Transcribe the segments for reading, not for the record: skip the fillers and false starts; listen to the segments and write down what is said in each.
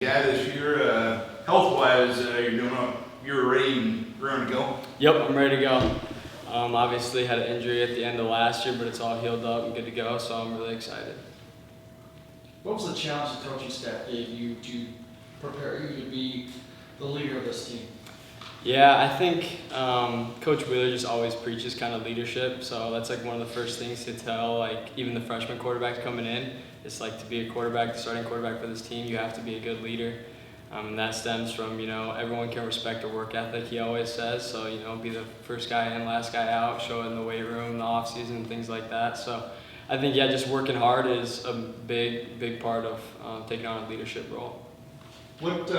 Yeah, this year, health-wise, you're ready and raring to go? Yep, I'm ready to go. Obviously had an injury at the end of last year, but it's all healed up and good to go, so I'm really excited. What was the challenge the coaching staff gave you to prepare you to be the leader of this team? Yeah, I think Coach Wheeler just always preaches kind of leadership, so that's like one of the first things to tell, like even the freshman quarterbacks coming in. It's like to be a quarterback, the starting quarterback for this team, you have to be a good leader. And that stems from, everyone can respect a work ethic, he always says. So, be the first guy in, last guy out, show it in the weight room, the off season, things like that. So I think, just working hard is a big part of taking on a leadership role. What,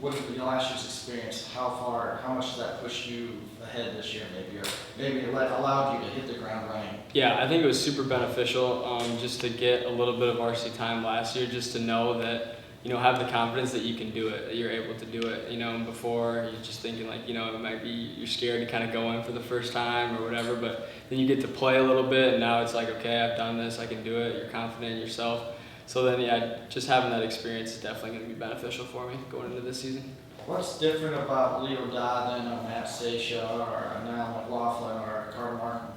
with last year's experience, how much does that push you ahead this year maybe, or maybe it allowed you to hit the ground running? Yeah, I think it was super beneficial just to get a little bit of varsity time last year, just to know that, have the confidence that you can do it, that you're able to do it. Before you're just thinking like, it might be, you're scared to kind of go in for the first time or whatever, but then you get to play a little bit and now it's like, okay, I've done this, I can do it, you're confident in yourself. So then, just having that experience is definitely going to be beneficial for me going into this season. What's different about Leo Dodd than a Matt Sasha or a Niall McLaughlin or a Carter Martin?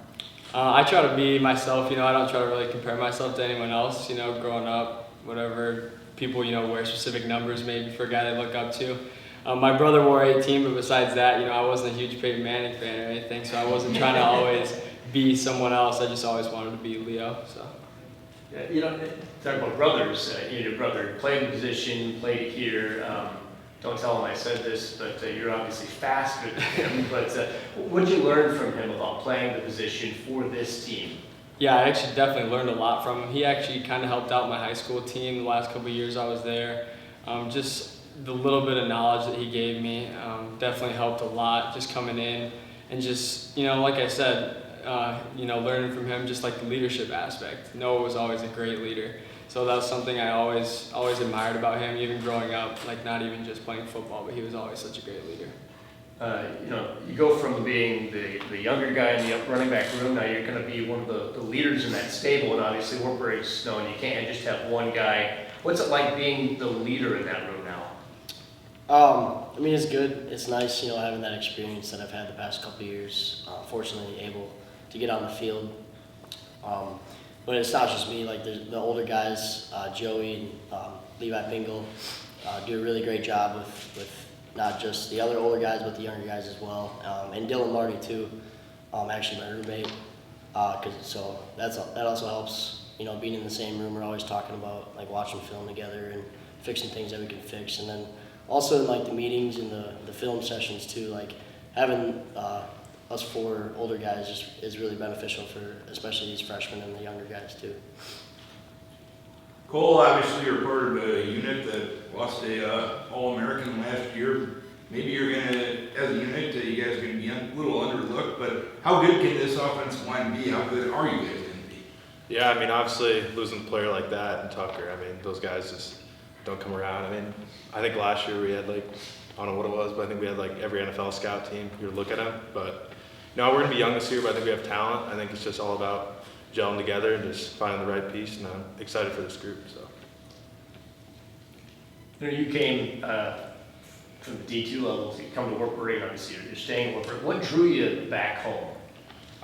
I try to be myself, I don't try to really compare myself to anyone else, growing up, whatever people, wear specific numbers maybe for a guy they look up to. My brother wore 18, but besides that, I wasn't a huge Peyton Manning fan or anything, so I wasn't trying to always be someone else. I just always wanted to be Leo, so. Talk about brothers. Your brother played the position, played it here. Don't tell him I said this, but you're obviously faster than him. But what did you learn from him about playing the position for this team? Yeah, I actually definitely learned a lot from him. He actually kind of helped out my high school team the last couple of years I was there. Just the little bit of knowledge that he gave me definitely helped a lot just coming in. And just, like I said, learning from him just like the leadership aspect. Noah was always a great leader. So that was something I always admired about him, even growing up, like not even just playing football, but he was always such a great leader. You go from being the younger guy in the running back room, now you're going to be one of the leaders in that stable, and obviously Wartburg's knowing you can't just have one guy. What's it like being the leader in that room now? It's good. It's nice, having that experience that I've had the past couple of years. Fortunately, able to get on the field. But it's not just me. Like the older guys, Joey and Levi Pingle, do a really great job with not just the other older guys, but the younger guys as well. And Dylan Marty too, actually my roommate. So that also helps. Being in the same room, we're always talking about like watching film together and fixing things that we can fix. And then also in like the meetings and the film sessions too, like having us four older guys is really beneficial for especially these freshmen and the younger guys too. Cole, obviously you're part of a unit that lost a All-American last year. Maybe you're going to, as a unit, you guys are going to be a little underlooked, but how good can this offensive line be? How good are you guys going to be? Yeah, obviously losing a player like that and Tucker, those guys just don't come around. I think last year we had I don't know what it was, but I think we had every NFL scout team you would look at them. But we're going to be young this year, but I think we have talent. I think it's just all about gelling together and just finding the right piece, and I'm excited for this group. So. You came from the D2 levels, you come to Wartburg, obviously you're staying at Wartburg. What drew you back home?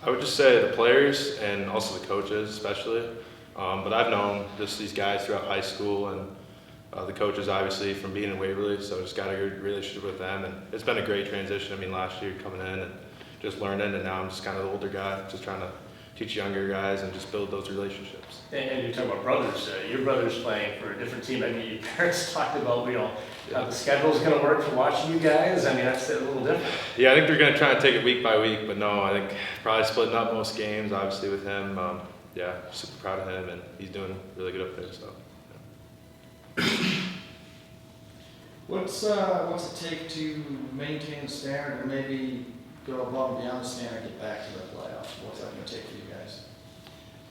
I would just say the players and also the coaches especially. But I've known just these guys throughout high school and the coaches obviously from being in Waverly, so I just got a good relationship with them. And it's been a great transition. last year coming in and just learning, and now I'm just kind of the older guy, just trying to teach younger guys and just build those relationships. And you're talking about brothers. Your brother's playing for a different team. Your parents talked about, how the schedule's going to work for watching you guys. That's a little different. Yeah, I think they're going to try and take it week by week, but no, I think probably splitting up most games, obviously with him. Super proud of him, and he's doing really good up there. So. Yeah. What's it take to maintain the standard and maybe go above and beyond the standard, get back to the playoffs? What's that going to take for you guys?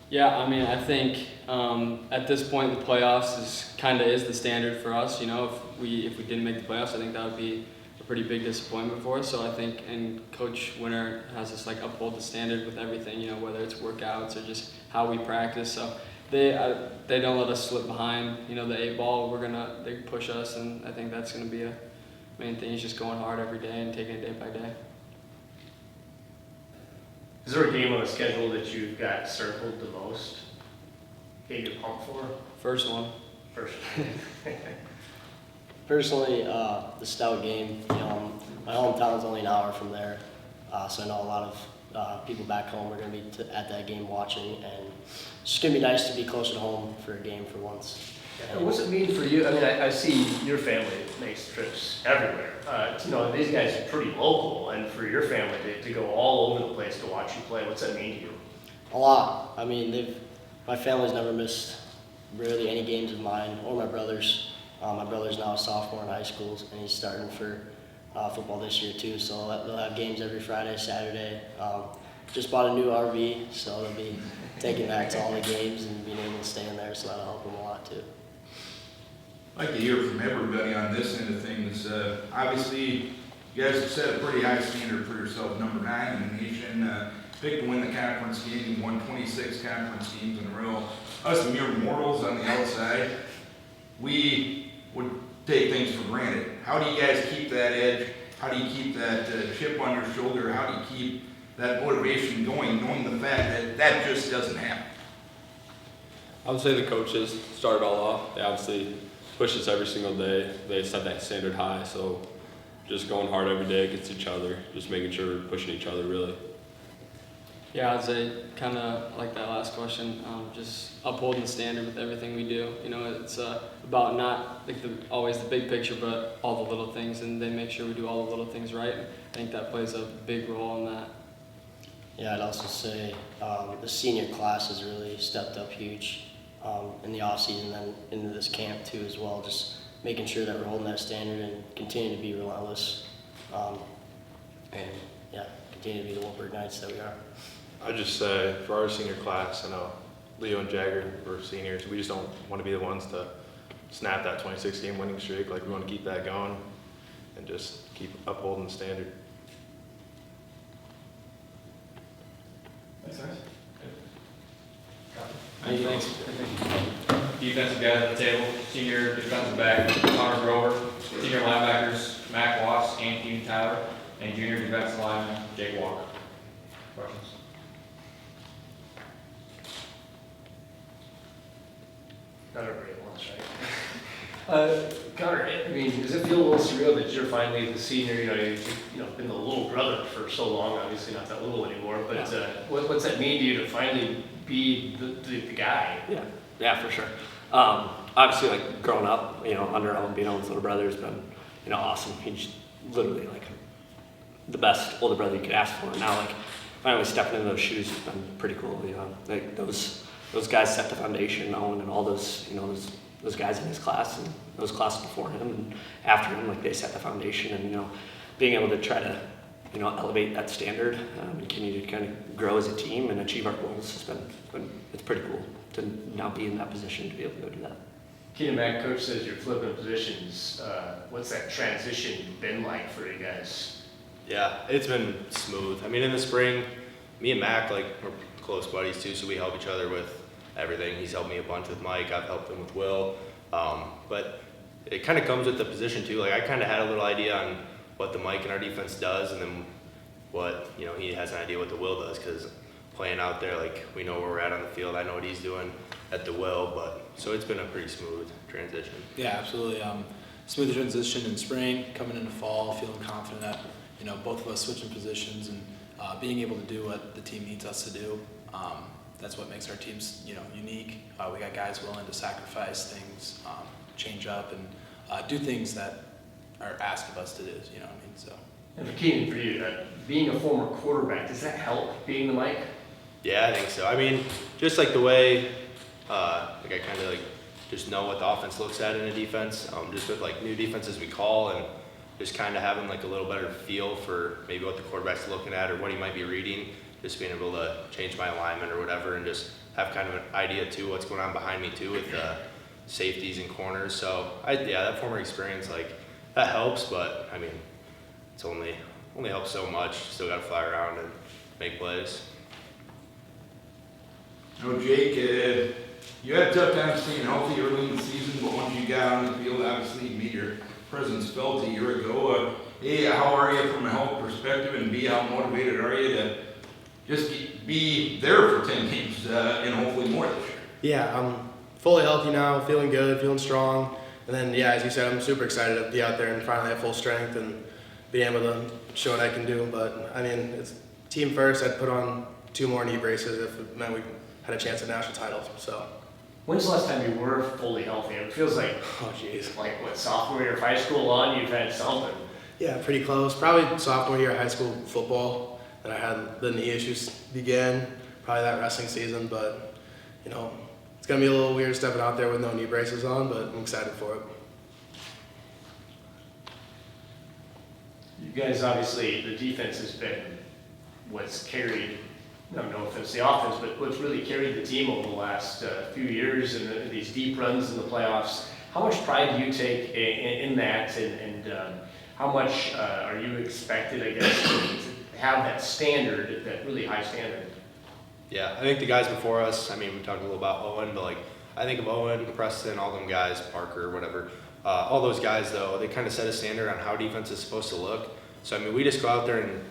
Yeah, I think at this point the playoffs is the standard for us. If we didn't make the playoffs, I think that would be a pretty big disappointment for us. So I think, and Coach Winter has us uphold the standard with everything. Whether it's workouts or just how we practice. So they don't let us slip behind. You know, the 8 ball. They push us, and I think that's gonna be a main thing. Is just going hard every day and taking it day by day. Is there a game on the schedule that you've got circled the most? Game you're pumped for? First one. First. Personally, the Stout game, you know, my hometown's only an hour from there, so I know a lot of people back home are going to be at that game watching, and it's just going to be nice to be closer to home for a game for once. And what's it mean for you? I mean, I see your family makes trips everywhere. You know, these guys are pretty local, and for your family to go all over the place to watch you play, what's that mean to you? A lot. I mean, my family's never missed really any games of mine or my brother's. My brother's now a sophomore in high school, and he's starting for football this year too. So they'll have games every Friday, Saturday. Just bought a new RV, so they'll be taking that to all the games and being able to stay in there. So that'll help them a lot too. I'd like to hear from everybody on this end of things. Obviously, you guys have set a pretty high standard for yourself, number 9 in the nation. Picked to win the conference game. You won 26 conference games in a row. Us mere mortals on the outside, we would take things for granted. How do you guys keep that edge? How do you keep that chip on your shoulder? How do you keep that motivation going, knowing the fact that that just doesn't happen? I would say the coaches start it all off. They obviously push us every single day. They set that standard high, so just going hard every day against each other, just making sure we're pushing each other really. Yeah, I'd say kind of like that last question, just upholding the standard with everything we do. You know, it's about not like always the big picture, but all the little things, and they make sure we do all the little things right. I think that plays a big role in that. Yeah, I'd also say the senior class has really stepped up huge in the off-season and into this camp too as well, just making sure that we're holding that standard and continue to be relentless. And yeah, continue to be the Wartburg Knights that we are. I'd just say for our senior class, I know Leo and Jagger were seniors. We just don't want to be the ones to snap that 26-game winning streak. Like, we want to keep that going and just keep upholding the standard. Thanks, guys. Thanks. Defensive guys at the table, senior defensive back Connor Grover, senior linebackers Mac Watts and Keenan Tyler, and junior defensive lineman Jake Walker. Questions? Not everybody at once, right? Connor, I mean, does it feel a little surreal that you're finally the senior? You know, you've been the little brother for so long. Obviously, not that little anymore. But what's that mean to you to finally be the guy? Yeah, for sure. Obviously, like growing up, under Albino's little brother has been, awesome. He's literally like the best older brother you could ask for. And now, like finally stepping into those shoes has been pretty cool. Like those guys set the foundation, Owen and all those, those guys in his class and those classes before him and after him, like they set the foundation and, being able to try to, elevate that standard and continue to kind of grow as a team and achieve our goals has been it's pretty cool to now be in that position to be able to go do that. Keenan, Mac, coach says you're flipping positions. What's that transition been like for you guys? Yeah, it's been smooth. I mean, in the spring, me and Mac, like, we're close buddies too, so we help each other with everything. He's helped me a bunch with Mike. I've helped him with Will. But it kind of comes with the position too. Like, I kind of had a little idea on what the Mike in our defense does, and then what, he has an idea what the Will does, because playing out there, like, we know where we're at on the field. I know what he's doing at the Will, but so it's been a pretty smooth transition. Yeah, absolutely. Smooth transition in spring, coming into fall, feeling confident that, both of us switching positions and being able to do what the team needs us to do. That's what makes our teams, unique. We got guys willing to sacrifice things, change up, and do things that are asked of us to do. You know what I mean? So. And for Keenan, for you, being a former quarterback, does that help being the Mike? Yeah, I think so. I mean, just like the way, I kind of just know what the offense looks at in a defense. Just with like new defenses we call and just kind of having like a little better feel for maybe what the quarterback's looking at or what he might be reading. Just being able to change my alignment or whatever and just have kind of an idea too what's going on behind me too with safeties and corners. So that former experience, like, that helps, but I mean, it's only helps so much. Still got to fly around and make plays. Jake, you had a tough time staying healthy early in the season, but once you got on the field, obviously you made your presence felt a year ago. A, how are you from a health perspective, and B, how motivated are you to just be there for 10 games and hopefully more this year? Yeah, I'm fully healthy now, feeling good, feeling strong. And then, yeah, as you said, I'm super excited to be out there and finally have full strength and be able to show what I can do. But, I mean, it's team first. I'd put on 2 more knee braces if it meant we had a chance at national titles. So. When's the last time you were fully healthy? It feels like, Oh, jeez. like what, sophomore year of high school on, you've had something. Yeah, pretty close. Probably sophomore year of high school football that I had the knee issues begin. Probably that wrestling season, but, you know, it's going to be a little weird stepping out there with no knee braces on, but I'm excited for it. You guys, obviously, the defense has been what's carried, I don't know if it's the offense, but what's really carried the team over the last few years and these deep runs in the playoffs. How much pride do you take in that, and how much are you expected, I guess, to have that standard, that really high standard? Yeah, I think the guys before us, I mean, we talked a little about Owen, but like, I think of Owen, Preston, all them guys, Parker, whatever. All those guys, though, they kind of set a standard on how defense is supposed to look. So, I mean, we just go out there and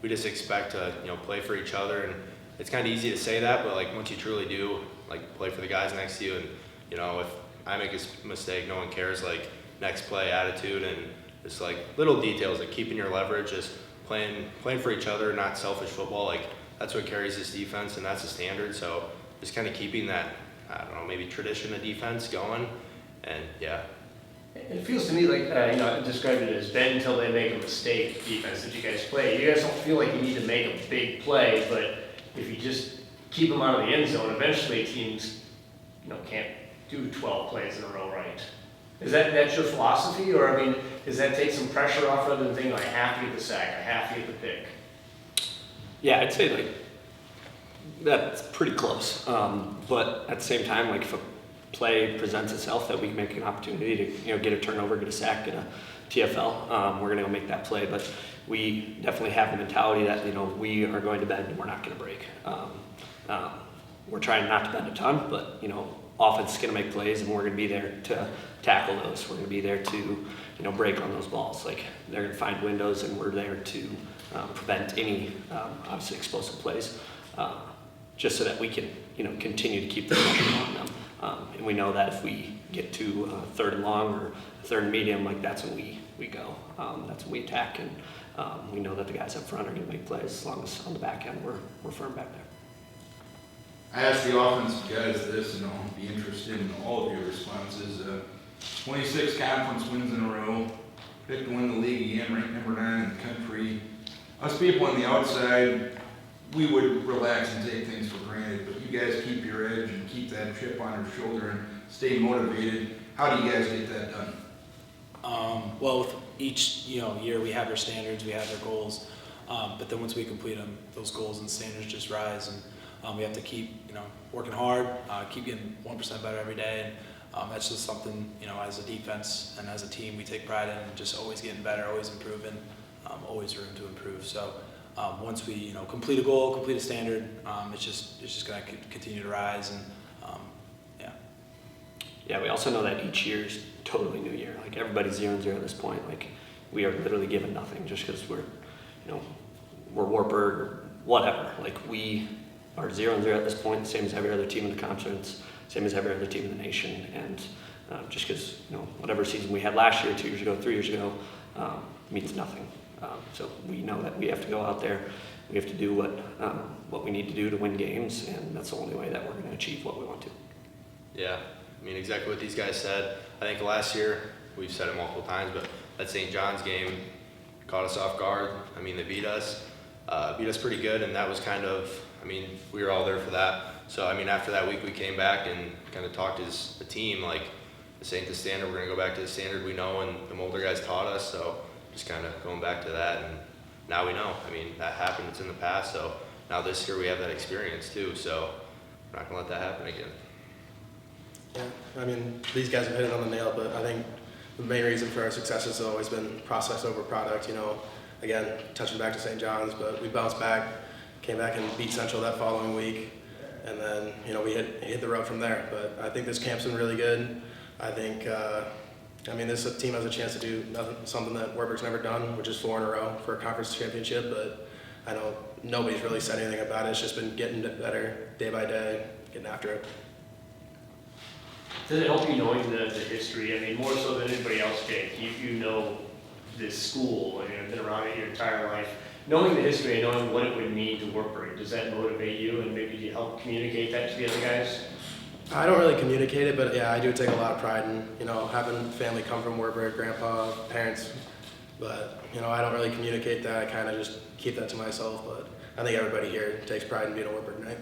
we just expect to, you know, play for each other. And it's kind of easy to say that, but like, once you truly do, like, play for the guys next to you, and, you know, if I make a mistake, no one cares, like, next play attitude, and just like little details, like keeping your leverage, just playing for each other, not selfish football. Like, that's what carries this defense, and that's the standard. So just kind of keeping that, I don't know, maybe tradition of defense going, and yeah. It feels to me like, you know, I described it as bend until they make a mistake defense that you guys play. You guys don't feel like you need to make a big play, but if you just keep them out of the end zone, eventually teams, you know, can't do 12 plays in a row, right? Is that's your philosophy, or I mean, does that take some pressure off rather than thinking like, I have to get the sack, I have to get the pick? Yeah, I'd say like that's pretty close. But at the same time, like if a play presents itself that we make an opportunity to, you know, get a turnover, get a sack, get a TFL, we're gonna go make that play. But we definitely have the mentality that, you know, we are going to bend and we're not gonna break. We're trying not to bend a ton, but, you know, offense is gonna make plays and we're gonna be there to tackle those. We're gonna be there to, you know, break on those balls. Like, they're gonna find windows and we're there to prevent any obviously explosive plays, just so that we can, you know, continue to keep the pressure on them. And we know that if we get to 3rd and long or 3rd and medium, like that's when we go. That's when we attack, and we know that the guys up front are going to make plays as long as on the back end we're firm back there. I asked the offensive guys this, and I'll be interested in all of your responses. 26 conference wins in a row, picked to win the league again, ranked number 9 in the country. Us people on the outside, we would relax and take things for granted, but you guys keep your edge and keep that chip on your shoulder and stay motivated. How do you guys get that done? Well, with each year we have our standards, we have our goals, but then once we complete them, those goals and standards just rise, and we have to keep working hard, keep getting 1% better every day, and that's just something as a defense and as a team we take pride in, just always getting better, always improving, always room to improve. So once we complete a goal, complete a standard, it's just going to continue to rise, and Yeah, we also know that each year is totally new year. Like, everybody's 0-0 at this point. Like, we are literally given nothing just because we're Wartburg or whatever. Like, we are 0-0 at this point, same as every other team in the conference, same as every other team in the nation. And just because whatever season we had last year, 2 years ago, 3 years ago, means nothing. So we know that we have to go out there. We have to do what we need to do to win games, and that's the only way that we're going to achieve what we want to. Yeah, I mean, exactly what these guys said. I think last year, we've said it multiple times, but that St. John's game caught us off guard. I mean, they beat us pretty good, and that was kind of, we were all there for that. So, after that week, we came back and kind of talked as a team, like, this ain't the standard. We're going to go back to the standard we know, and the older guys taught us, so just kind of going back to that, and now we know. That happened, it's in the past, so now this year we have that experience too, so we're not going to let that happen again. Yeah, these guys have hit it on the nail, but I think the main reason for our success has always been process over product. Again, touching back to St. John's, but we bounced back, came back and beat Central that following week. and then we hit the road from there. But I think this camp's been really good. I think this team has a chance to do something that Wartburg's never done, which is 4 in a row for a conference championship. But I know nobody's really said anything about it. It's just been getting better day by day, getting after it. Does it help you knowing the history? I mean, more so than anybody else, Jake. You know this school, and you've been around it your entire life. Knowing the history and knowing what it would mean to Wartburg, does that motivate you, and maybe do you help communicate that to the other guys? I don't really communicate it, but yeah, I do take a lot of pride in, having family come from Wartburg, grandpa, parents. But, I don't really communicate that. I kind of just keep that to myself. But I think everybody here takes pride in being a Wartburg Knight.